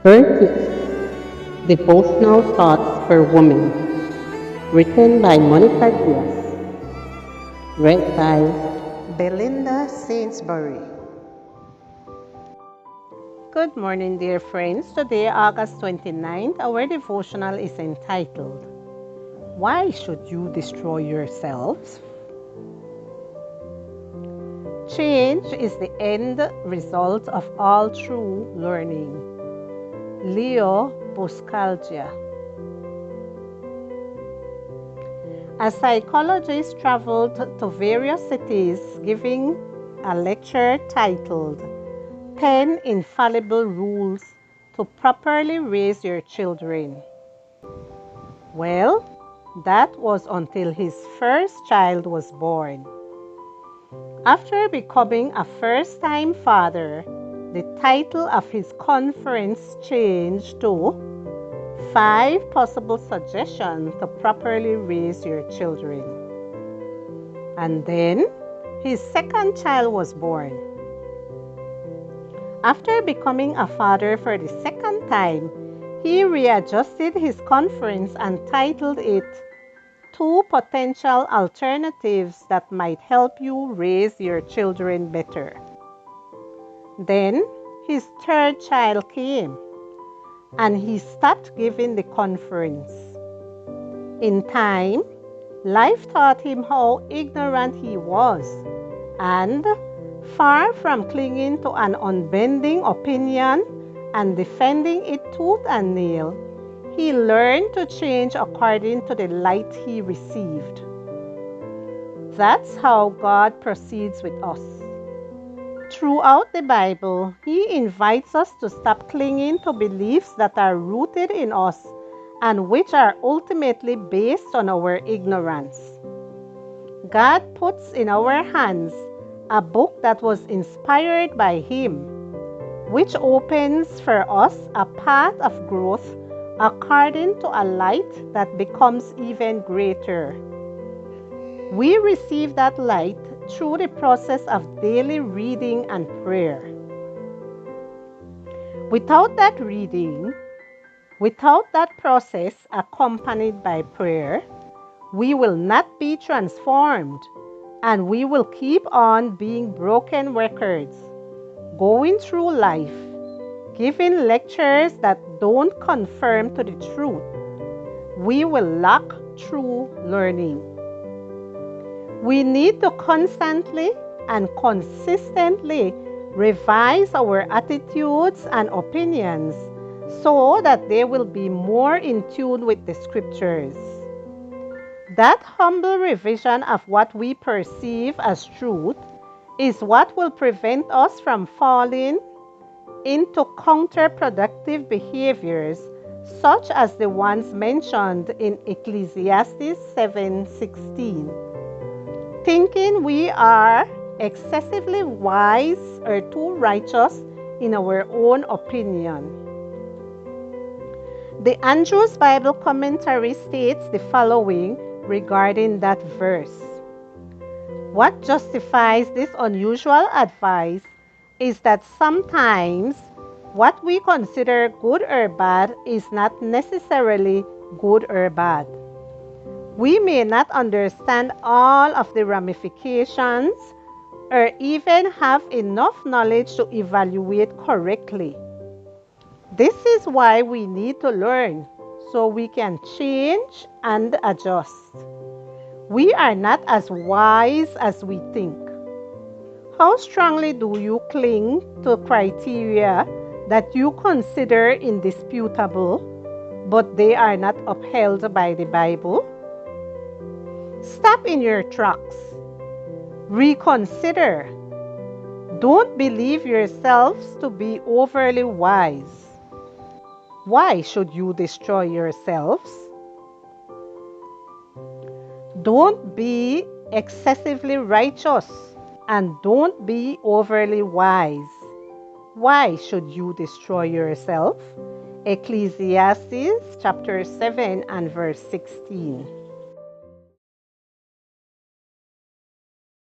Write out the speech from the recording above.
30th Devotional Thoughts for Women, written by Monica Diaz, read by Belinda Sainsbury. Good morning, dear friends. Today, August 29th, our devotional is entitled, Why Should You Destroy Yourselves? Change is the end result of all true learning. Leo Buscaglia. A psychologist traveled to various cities giving a lecture titled 10 Infallible Rules to Properly Raise Your Children. Well, that was until his first child was born. After becoming a first-time father, the title of his conference changed to 5 Possible Suggestions to Properly Raise Your Children. And then, his second child was born. After becoming a father for the second time, he readjusted his conference and titled it 2 Potential Alternatives That Might Help You Raise Your Children Better. Then, his third child came, and he stopped giving the conference. In time, life taught him how ignorant he was, and far from clinging to an unbending opinion and defending it tooth and nail, he learned to change according to the light he received. That's how God proceeds with us. Throughout the Bible, He invites us to stop clinging to beliefs that are rooted in us and which are ultimately based on our ignorance. God puts in our hands a book that was inspired by Him, which opens for us a path of growth according to a light that becomes even greater. We receive that light through the process of daily reading and prayer. Without that reading, without that process accompanied by prayer, we will not be transformed, and we will keep on being broken records, going through life, giving lectures that don't conform to the truth. We will lack true learning. We need to constantly and consistently revise our attitudes and opinions so that they will be more in tune with the scriptures. That humble revision of what we perceive as truth is what will prevent us from falling into counterproductive behaviors such as the ones mentioned in Ecclesiastes 7:16. Thinking we are excessively wise or too righteous in our own opinion. The Andrews Bible Commentary states the following regarding that verse. What justifies this unusual advice is that sometimes what we consider good or bad is not necessarily good or bad. We may not understand all of the ramifications or even have enough knowledge to evaluate correctly. This is why we need to learn so we can change and adjust. We are not as wise as we think. How strongly do you cling to criteria that you consider indisputable, but they are not upheld by the Bible? Stop in your tracks. Reconsider. Don't believe yourselves to be overly wise. Why should you destroy yourselves? Don't be excessively righteous, and don't be overly wise. Why should you destroy yourself? Ecclesiastes chapter 7 and verse 16.